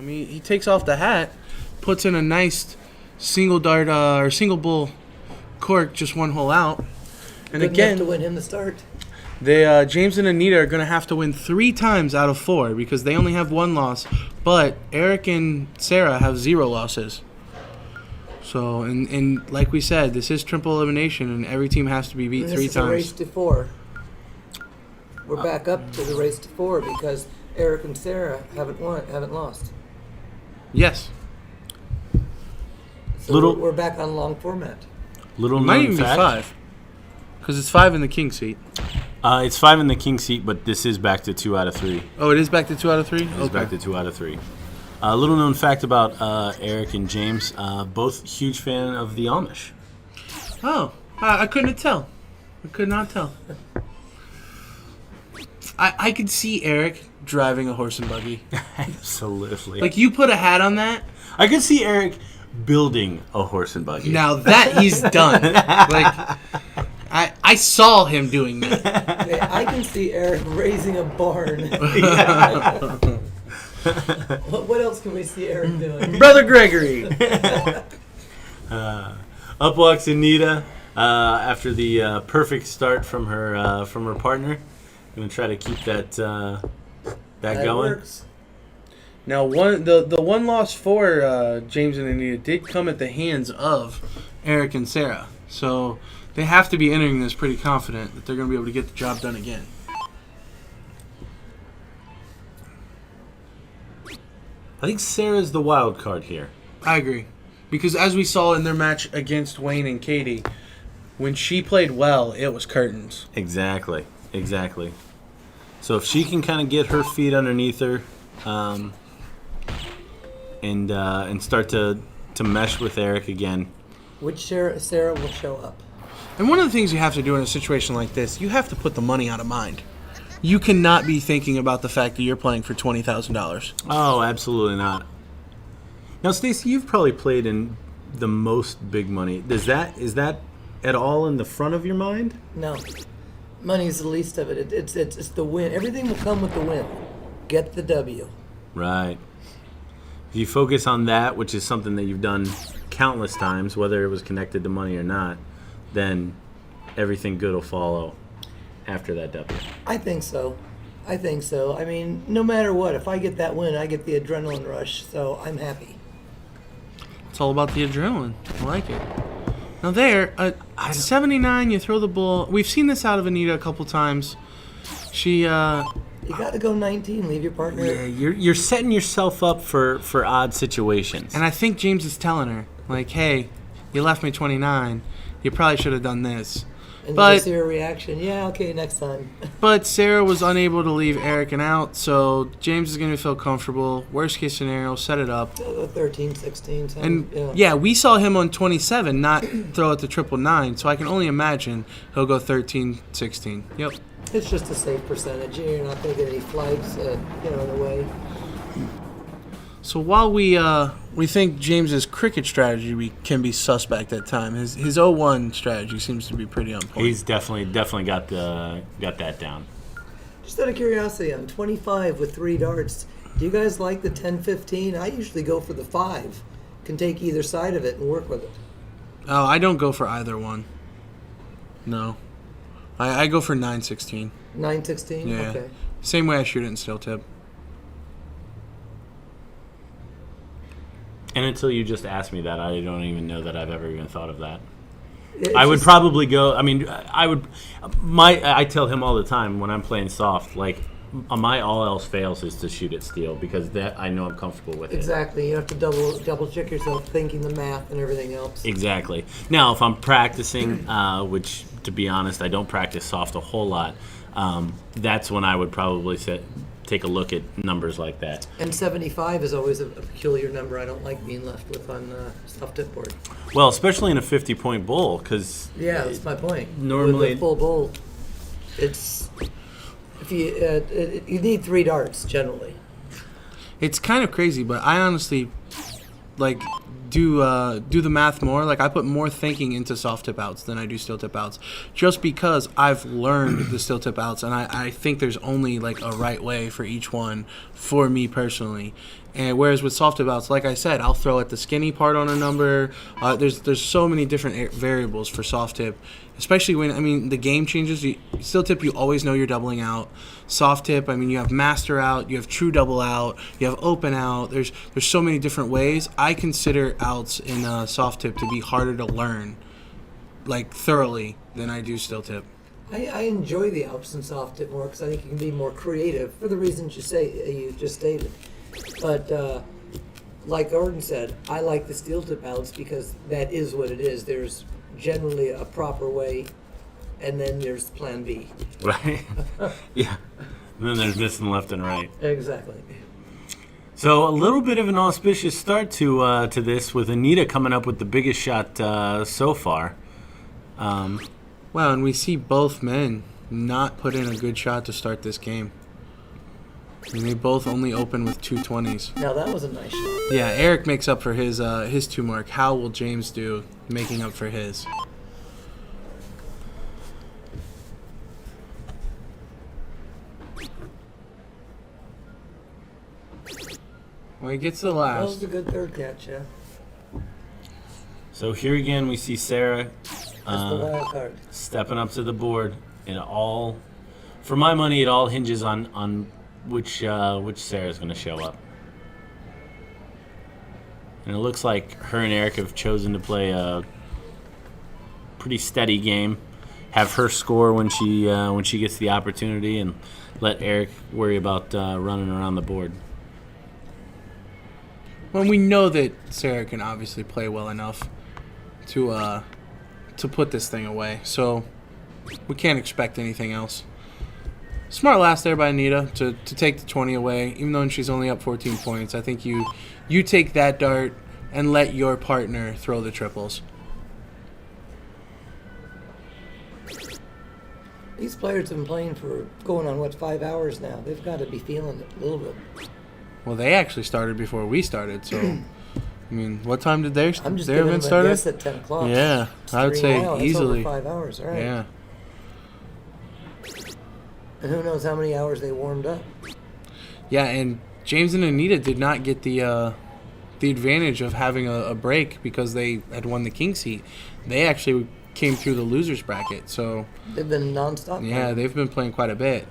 He takes off the hat, puts in a nice single dart or single bull cork, just one hole out. And Good again, enough to win him the start. they James and Anita are going to have to win 3 times out of 4 because they only have 1 loss. But Eric and Sarah have 0 losses. So, and like we said, this is triple elimination, and every team has to be beat 3 This is times. a race to 4. We're back up to the race to 4 because Eric and Sarah haven't lost. Yes. So we're back on long format. Little Might known even be fact. 5. Because it's 5 in the king seat. It's 5 in the king seat, but this is back to 2 out of 3. Oh, it is back to 2 out of 3? It's back to 2 out of 3. Little known fact about Eric and James, both huge fan of the Amish. Oh, I couldn't tell. I could not tell. I could see Eric driving a horse and buggy. Absolutely. Like, you put a hat on that. I could see Eric building a horse and buggy. Now that he's done. Like, I saw him doing that. Yeah, I can see Eric raising a barn. What else can we see Eric doing? Brother Gregory. Up walks Anita after the perfect start from her partner. Going to try to keep that going. Works. Now, the one loss for James and Anita did come at the hands of Eric and Sarah. So they have to be entering this pretty confident that they're going to be able to get the job done again. I think Sarah's the wild card here. I agree. Because as we saw in their match against Wayne and Katie, when she played well, it was curtains. Exactly. So if she can kind of get her feet underneath her and start to mesh with Eric again. Which Sarah will show up. And one of the things you have to do in a situation like this, you have to put the money out of mind. You cannot be thinking about the fact that you're playing for $20,000. Oh, absolutely not. Now, Stacey, you've probably played in the most big money. Is that at all in the front of your mind? No. Money's the least of it. It's the win. Everything will come with the win. Get the W. Right. If you focus on that, which is something that you've done countless times, whether it was connected to money or not, then everything good will follow after that W. I think so. I mean, no matter what, if I get that win, I get the adrenaline rush, so I'm happy. It's all about the adrenaline. I like it. Now there, at 79, you throw the bull. We've seen this out of Anita a couple times. She, You got to go 19. Leave your partner. Yeah, you're setting yourself up for odd situations. and I think James is telling her, like, hey, you left me 29. You probably should have done this. And But- you see her reaction. Yeah, okay, next time. But Sarah was unable to leave Eric and out, so James is going to feel comfortable. Worst case scenario, set it up. 13, 16. And yeah. yeah, we saw him on 27 not throw at the 999, so I can only imagine he'll go 13, 16. Yep. It's just a safe percentage. You're not going to get any flags, in the way. So while we think James's cricket strategy can be suspect at times, his 0-1 strategy seems to be pretty on point. He's definitely got that down. Just out of curiosity, on 25 with 3 darts, do you guys like the 10-15? I usually go for the 5. Can take either side of it and work with it. Oh, I don't go for either one. No. I go for 9-16. 9-16? Yeah. Okay. Same way I shoot it in steel tip. And until you just asked me that, I don't even know that I've ever even thought of that. It's I would just- probably go. I mean, I tell him all the time when I'm playing soft, like my all else fails is to shoot at steel because that I know I'm comfortable with it. Exactly. You have to double check yourself, thinking the math and everything else. Exactly. Now, if I'm practicing, which to be honest, I don't practice soft a whole lot, that's when I would probably take a look at numbers like that. And 75 is always a peculiar number I don't like being left with on soft tip board. Well, especially in a 50-point bowl, because Yeah, that's my point. Normally- with a full bowl, it's if you need 3 darts generally. It's kind of crazy, but I honestly do the math more. Like, I put more thinking into soft tip outs than I do steel tip outs, just because I've learned the steel tip outs, and I think there's only like a right way for each one for me personally. And whereas with soft tip outs, like I said, I'll throw at the skinny part on a number. There's so many different variables for soft tip, especially when the game changes. Still tip, you always know you're doubling out. Soft tip, you have master out, you have true double out, you have open out. There's so many different ways. I consider outs in soft tip to be harder to learn, like thoroughly, than I do still tip. I enjoy the outs and soft tip more because I think you can be more creative for the reasons you just stated. But like Gordon said, I like the steel tip outs because that is what it is. There's generally a proper way, and then there's plan B. Right? Yeah. And then there's missing left and right. Exactly. So a little bit of an auspicious start to this, with Anita coming up with the biggest shot so far. Wow, and we see both men not put in a good shot to start this game. They both only open with 220s. Now that was a nice shot. Yeah, Eric makes up for his 2 mark. How will James do making up for his? Well, he gets the That last. was a good third catch, yeah. So here again we see Sarah That's the wild card. stepping up to the board. And for my money, it all hinges on which Sarah's going to show up. And it looks like her and Eric have chosen to play a pretty steady game. Have her score when she gets the opportunity, and let Eric worry about running around the board. Well, we know that Sarah can obviously play well enough to put this thing away, so we can't expect anything else. Smart last there by Anita to take the 20 away, even though she's only up 14 points. I think you take that dart and let your partner throw the triples. These players have been playing for going on 5 hours now. They've got to be feeling it a little bit. Well, they actually started before we started, so what time did their I'm just event giving them a started? guess at 10 o'clock. Yeah, I would 3 say now. That's easily. over 5 hours, all right. Yeah. And who knows how many hours they warmed up. Yeah, and James and Anita did not get the advantage of having a break because they had won the King seat. They actually came through the losers bracket, so They've been nonstop. yeah, they've been playing quite a bit,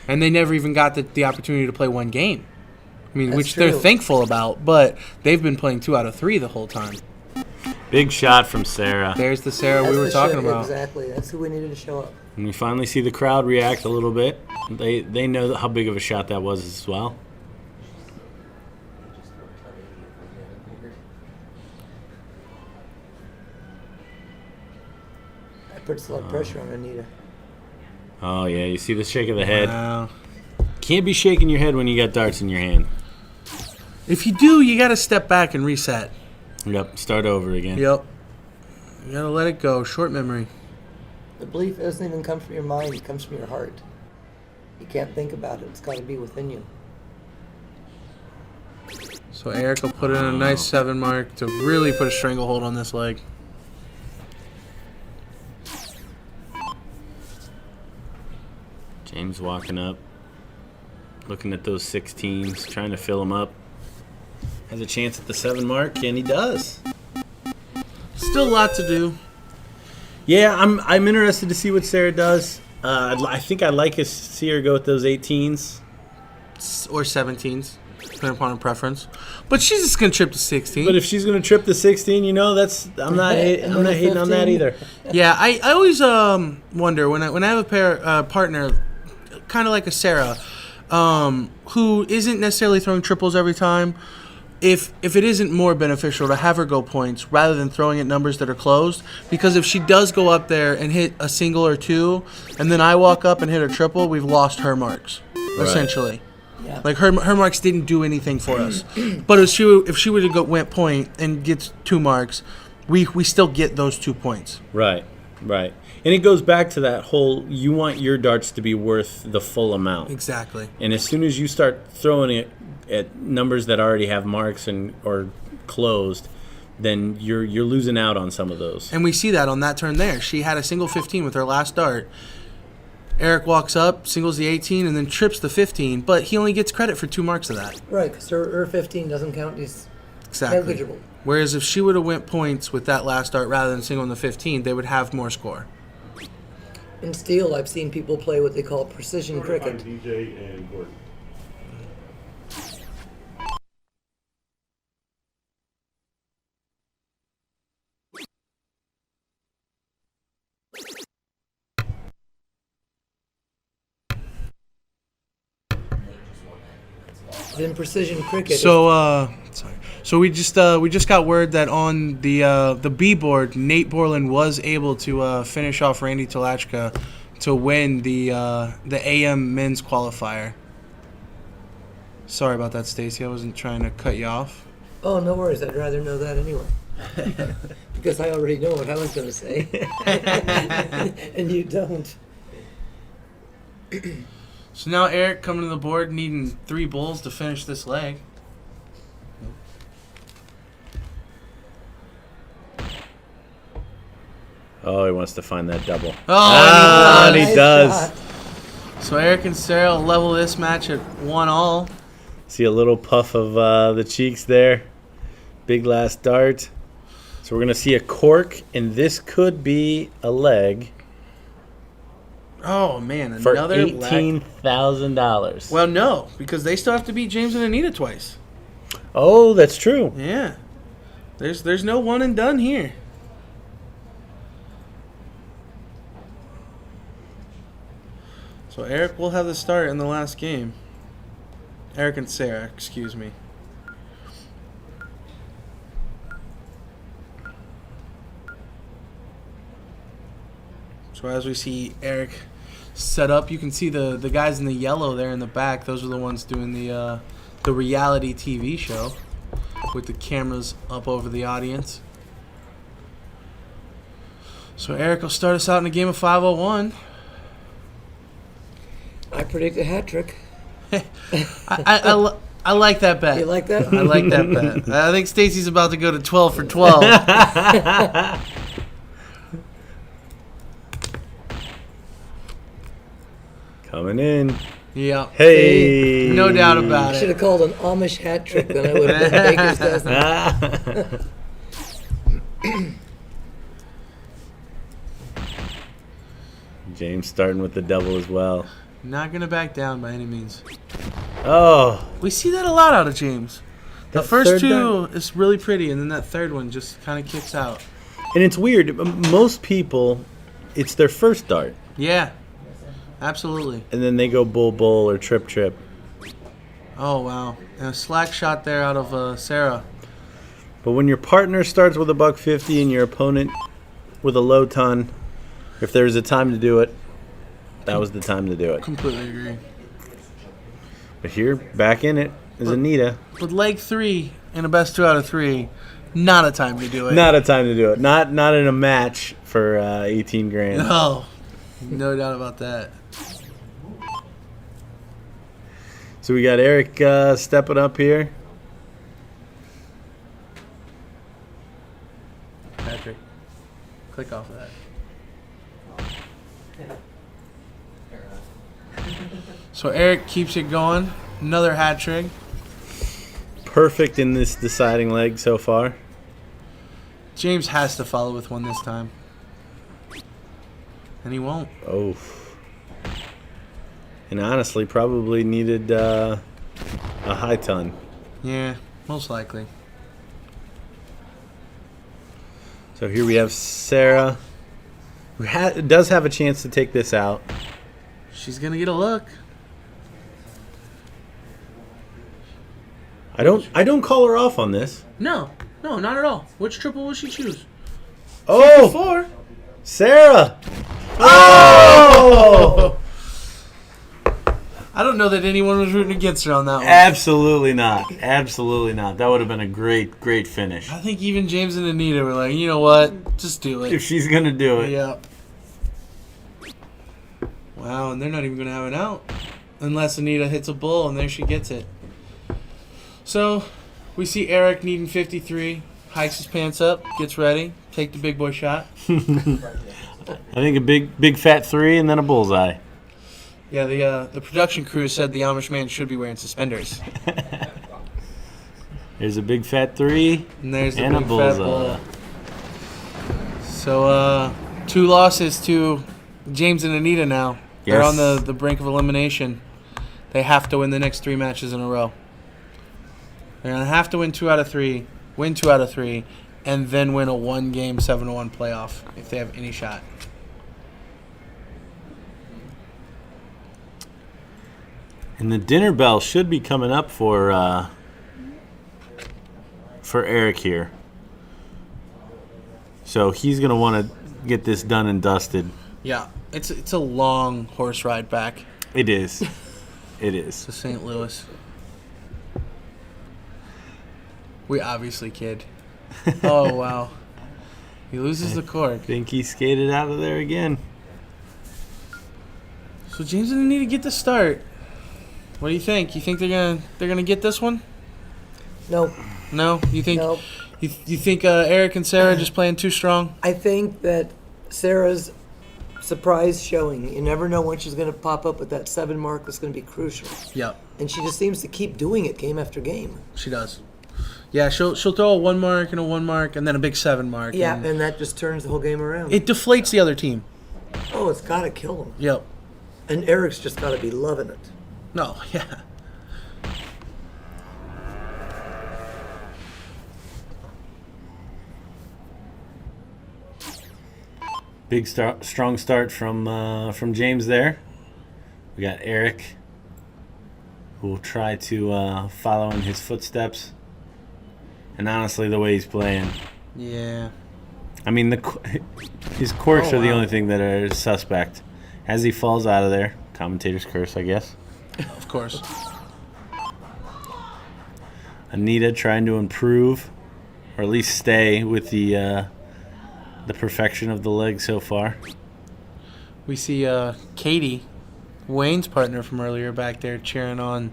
and they never even got the opportunity to play one game. That's Which true. they're thankful about, but they've been playing 2 out of 3 the whole time. Big shot from Sarah. There's the Sarah That's we were the talking show, about. Exactly. That's who we needed to show up. And we finally see the crowd react a little bit. They know how big of a shot that was as well. That puts a lot of pressure on Anita. Oh yeah, you see the shake of the head. Wow. Can't be shaking your head when you got darts in your hand. If you do, you got to step back and reset. Yep, start over again. Yep. You got to let it go. Short memory. The belief doesn't even come from your mind. It comes from your heart. You can't think about it. It's got to be within you. So Eric will put in a nice 7 mark to really put a stranglehold on this leg. James walking up, looking at those 16s, trying to fill them up. Has a chance at the 7 mark, and he does. Still a lot to do. Yeah, I'm interested to see what Sarah does. I think I'd like to see her go with those 18s. Or 17s, depending upon her preference. But she's just going to trip to 16. But if she's going to trip the 16, I'm not hating on that 15. either. Yeah, I always wonder when I have a partner, kind of like a Sarah, who isn't necessarily throwing triples every time, if it isn't more beneficial to have her go points rather than throwing at numbers that are closed. Because if she does go up there and hit a single or 2, and then I walk up and hit a triple, we've lost her marks, essentially. Yeah. Like her marks didn't do anything for us. But if she were to went point and gets 2 marks, we still get those 2 points. Right. And it goes back to that whole, you want your darts to be worth the full amount. Exactly. And as soon as you start throwing it at numbers that already have marks or closed, then you're losing out on some of those. And we see that on that turn there. She had a single 15 with her last dart. Eric walks up, singles the 18, and then trips the 15, but he only gets credit for 2 marks of that. Right, because her 15 doesn't count as Exactly. negligible. Whereas if she would have went points with that last dart rather than singling the 15, they would have more score. In steel, I've seen people play what they call precision cricket. DJ and Gordon. In precision cricket, So we just got word that on the B board, Nate Borland was able to finish off Randy Talachka to win the AM men's qualifier. Sorry about that, Stacy. I wasn't trying to cut you off. oh, no worries. I'd rather know that anyway. Because I already know what I was going to say. And you don't. So now Eric coming to the board needing 3 bulls to finish this leg. Oh, he wants to find that double. Oh, and he Nice does. shot. So Eric and Sarah will level this match at 1-all. See a little puff of the cheeks there. Big last dart. So we're going to see a cork, and this could be a leg Oh man, for another leg. $18,000. Well, no, because they still have to beat James and Anita twice. Oh, that's true. Yeah, there's no one and done here. So Eric will have the start in the last game. Eric and Sarah, excuse me. So as we see Eric set up, you can see the guys in the yellow there in the back. Those are the ones doing the reality TV show with the cameras up over the audience. So Eric will start us out in a game of 501. I predict a hat trick. I like that bet. You like that? I like that bet. I think Stacy's about to go to 12 for 12. Coming in. Yeah. Hey. No doubt about I should it. have called an Amish hat trick, then I would have been Baker's dozen. James starting with the double as well. Not going to back down by any means. Oh, We see that a lot out of James. The That first third two is really pretty, and then that third one just kind of kicks out. and it's weird. Most people, it's their first dart, Yeah. Absolutely. and then they go bull bull or trip trip. Oh, wow. And a slack shot there out of Sarah. But when your partner starts with a $150 and your opponent with a low ton, if there's a time to do it, that was the time to do it. Completely agree. But here, back in it, is Anita. With leg 3 and a best 2 out of 3, not a time to do it. Not a time to do it. Not in a match for 18 grand. No. No doubt about that. So we got Eric stepping up here. Patrick, click off of that. So Eric keeps it going. Another hat trick. Perfect in this deciding leg so far. James has to follow with one this time. And he won't. Oh. And honestly, probably needed a high ton. Yeah, most likely. So here we have Sarah, who does have a chance to take this out. She's going to get a look. I don't call her off on this. No, not at all. Which triple will she choose? Oh, 4. Sarah! Oh! I don't know that anyone was rooting against her on that one. Absolutely not. Absolutely not. That would have been a great finish. I think even James and Anita were like, you know what? Just do If it. she's going to do it. Yep. Wow, and they're not even going to have it out. Unless Anita hits a bull, and there she gets it. So, we see Eric needing 53. Hikes his pants up, gets ready, take the big boy shot. I think a big fat 3 and then a bullseye. Yeah, the production crew said the Amish man should be wearing suspenders. There's a big fat 3 And there's the and a big fat bullseye. bull. So 2 losses to James and Anita now. They're on Yes. the brink of elimination. They have to win the next 3 matches in a row. They're going to have to win 2 out of 3, win 2 out of 3, and then win a 1-game 7-1 playoff if they have any shot. And the dinner bell should be coming up for Eric here. So he's going to want to get this done and dusted. Yeah, it's a long horse ride back It is. It is. to St. Louis. We obviously kid. Oh, wow. He loses the cork. Think he skated out of there again. So James didn't need to get the start. What do you think? You think they're gonna get this one? Nope. No. You think? Nope. You think Eric and Sarah just playing too strong? I think that Sarah's surprise showing, you never know when she's going to pop up with that 7 mark that's going to be crucial. Yep. And she just seems to keep doing it game after game. She does. Yeah, she'll throw a 1 mark and a 1 mark and then a big 7 mark. Yeah, and and that just turns the whole game around. it deflates the other team. Oh, it's got to kill them. Yep. And Eric's just got to be loving it. No. Yeah. Big strong start from James there. We got Eric, who will try to follow in his footsteps. And honestly, the way he's playing, Yeah. I mean, his quirks Oh, are the wow. only thing that are suspect. As he falls out of there, commentator's curse, I guess. Of course. Anita trying to improve, or at least stay with the perfection of the leg so far. We see Katie, Wayne's partner from earlier, back there cheering on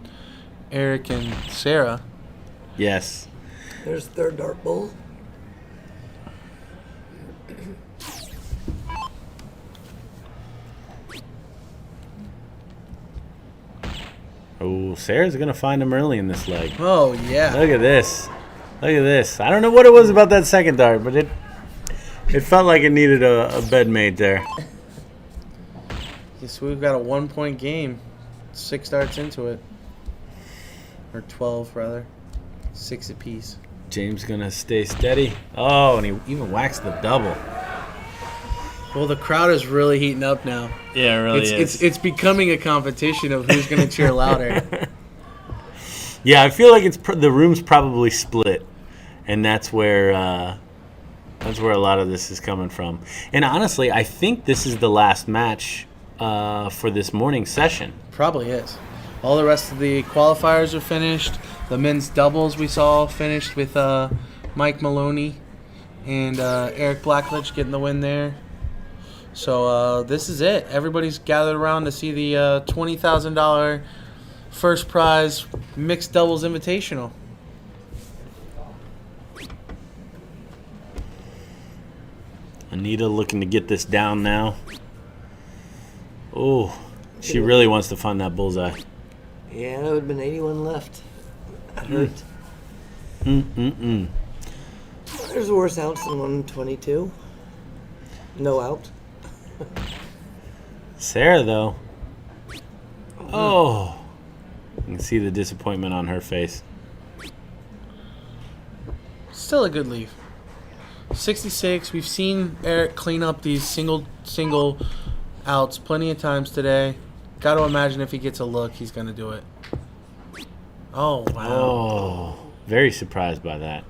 Eric and Sarah. Yes. There's third dart bull. Oh, Sarah's going to find him early in this leg. Oh, yeah. Look at this. Look at this. I don't know what it was about that second dart, but it felt like it needed a bedmate there. Yes, we've got a 1-point game. 6 darts into it. Or 12, rather. 6 apiece. James going to stay steady. Oh, and he even waxed the double. Well, the crowd is really heating up now. Yeah, it really It's becoming a competition of who's going to cheer louder. Yeah, I feel like the room's probably split, and that's where a lot of this is coming from. And honestly, I think this is the last match for this morning session. Probably is. All the rest of the qualifiers are finished. The men's doubles we saw finished with Mike Maloney and Eric Blackledge getting the win there. So this is it. Everybody's gathered around to see the $20,000 first prize mixed doubles invitational. Anita looking to get this down now. Oh, she really wants to find that bullseye. Yeah, that would have been 81 left. That hurt. There's worse outs than 122. No out. Sarah, though. Oh. You can see the disappointment on her face. Still a good leave. 66. We've seen Eric clean up these single outs plenty of times today. Got to imagine if he gets a look, he's going to do it. Oh, wow. Oh. Very surprised by that.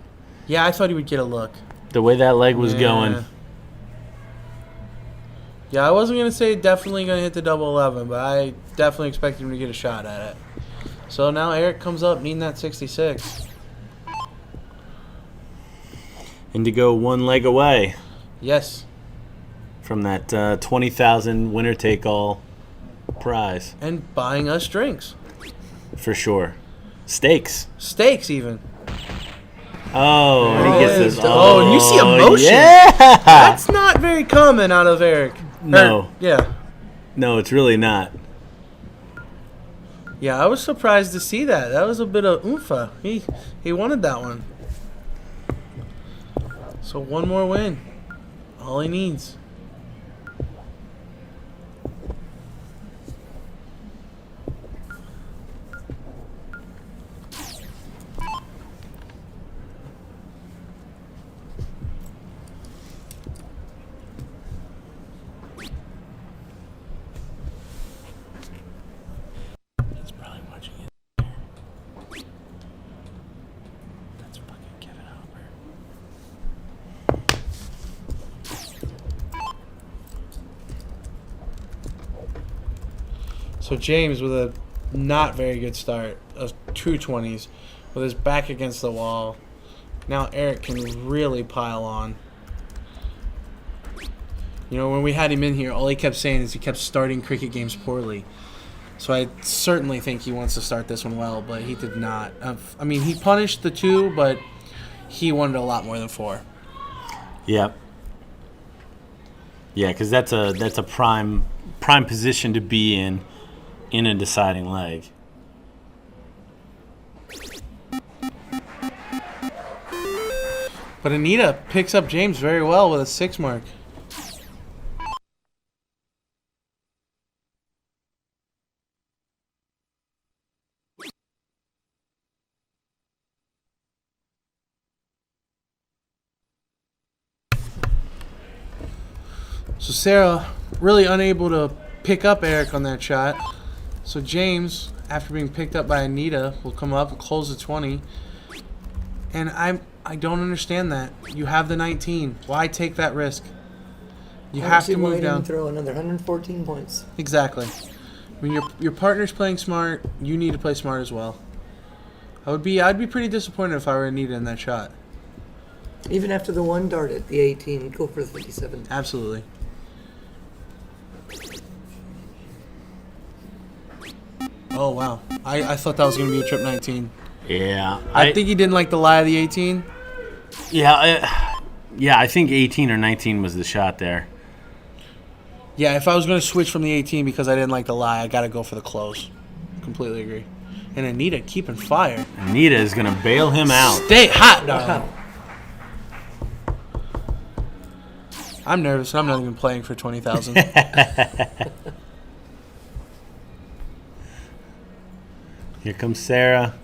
Yeah, I thought he would get a look. The way that leg was going. Yeah, I wasn't going to say definitely going to hit the double 11, but I definitely expected him to get a shot at it. So now Eric comes up needing that 66. And to go one leg away Yes. from that 20,000 winner-take-all prize. And buying us drinks. For sure. Steaks. Steaks, even. Oh, and he gets this. Oh, and you see emotion. Yeah. That's not very common out of Eric. No. Yeah. No, it's really not. Yeah, I was surprised to see that. That was a bit of oomfa. He wanted that one. So one more win. All he needs. He's probably watching it. That's fucking Kevin Hopper. So James with a not very good start of 220s with his back against the wall. Now Eric can really pile on. You know, when we had him in here, all he kept saying is he kept starting cricket games poorly. So I certainly think he wants to start this one well, but he did not. I mean, he punished the 2, but he wanted a lot more than 4. Yep. Yeah, because that's a prime position to be in a deciding leg. But Anita picks up James very well with a 6 mark. So Sarah really unable to pick up Eric on that shot. So James, after being picked up by Anita, will come up and close the 20. And I don't understand that. You have the 19. Why take that risk? You have to move down. Throw another 114 points. Exactly. I mean, your partner's playing smart. You need to play smart as well. I'd be pretty disappointed if I were Anita in that shot. Even after the 1 dart at the 18, go for the 57. Absolutely. Oh, wow. I thought that was going to be a trip 19. Yeah. I think he didn't like the lie of the 18. Yeah, I think 18 or 19 was the shot there. Yeah, if I was going to switch from the 18 because I didn't like the lie, I got to go for the close. Completely agree. And Anita keeping fire. Anita is going to bail him out. Stay hot, darling. I'm nervous. I'm not even playing for 20,000. Here comes Sarah.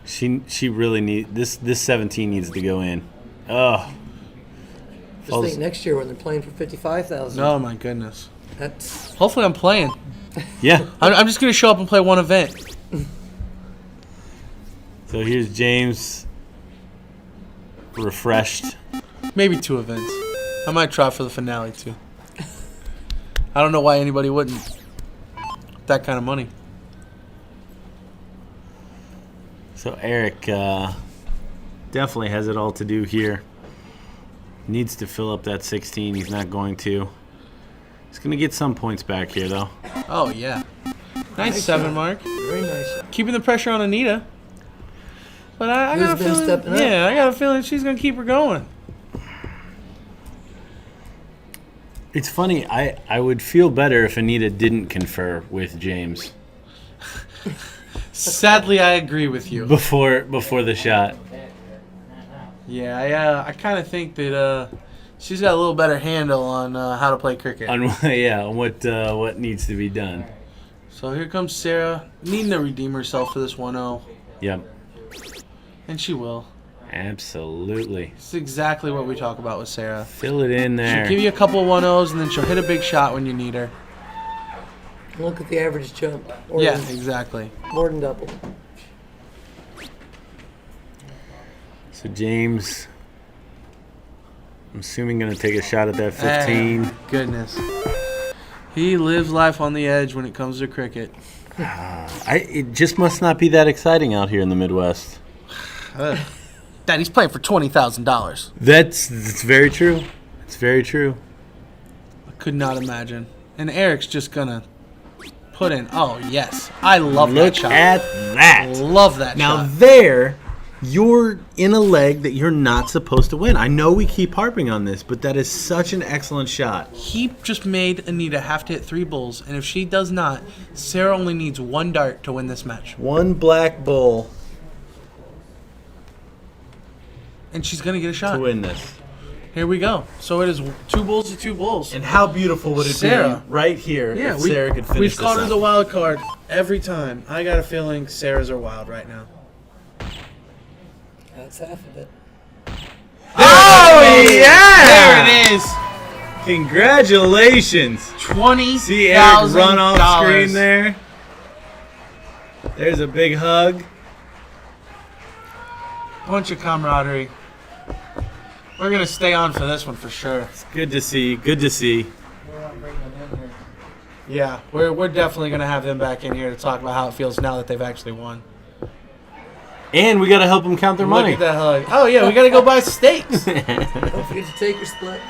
She really needs this 17 needs to go in. Oh. Just think next year when they're playing for 55,000. Oh my goodness. That's Hopefully I'm playing. Yeah. I'm just going to show up and play one event. So here's James, refreshed. Maybe 2 events. I might try for the finale too. I don't know why anybody wouldn't. That kind of money. So Eric definitely has it all to do here. Needs to fill up that 16. He's not going to. He's going to get some points back here, though. Oh, yeah. Nice 7 mark. very nice. Keeping the pressure on Anita. But I got a Who's been stepping up? feeling. Yeah, I got a feeling she's going to keep her going. It's funny. I would feel better if Anita didn't confer with James Sadly, I agree with you. before the shot. Yeah, I kind of think that she's got a little better handle on how to play cricket. On what needs to be done. So here comes Sarah, needing to redeem herself for this 1-0. Yep. And she will. Absolutely. It's exactly what we talk about with Sarah. Fill it in there. She'll give you a couple of 1-0s, and then she'll hit a big shot when you need her. Look at the average jump. Yeah, exactly. More than double. So James, I'm assuming, going to take a shot at that 15. Goodness. He lives life on the edge when it comes to cricket. It just must not be that exciting out here in the Midwest. Dad, he's playing for $20,000. That's very true. It's very true. I could not imagine. And Eric's just going to put in. Oh, yes. I love that Look shot. at that. Love that Now shot. there You're in a leg that you're not supposed to win. I know we keep harping on this, but that is such an excellent shot. He just made Anita have to hit 3 bulls, and if she does not, Sarah only needs 1 dart to win this match. One black bull And she's going to get a shot. to win this. Here we go. So it is 2 bulls to 2 bulls. And how beautiful would it Sarah. be right here if Sarah could finish We've this called her up? the wild card every time. I got a feeling Sarah's our wild right now. That's half of it. Oh, yeah! There it is. Congratulations. $20,000. See Eric run off screen there? There's a big hug. Bunch of camaraderie. We're going to stay on for this one for sure. It's good to see. Good to see. Yeah, we're definitely going to have them back in here to talk about how it feels now that they've actually won. And we got to help them count their money. Look at that hug. Oh, yeah, we got to go buy steaks. Don't forget to take your split.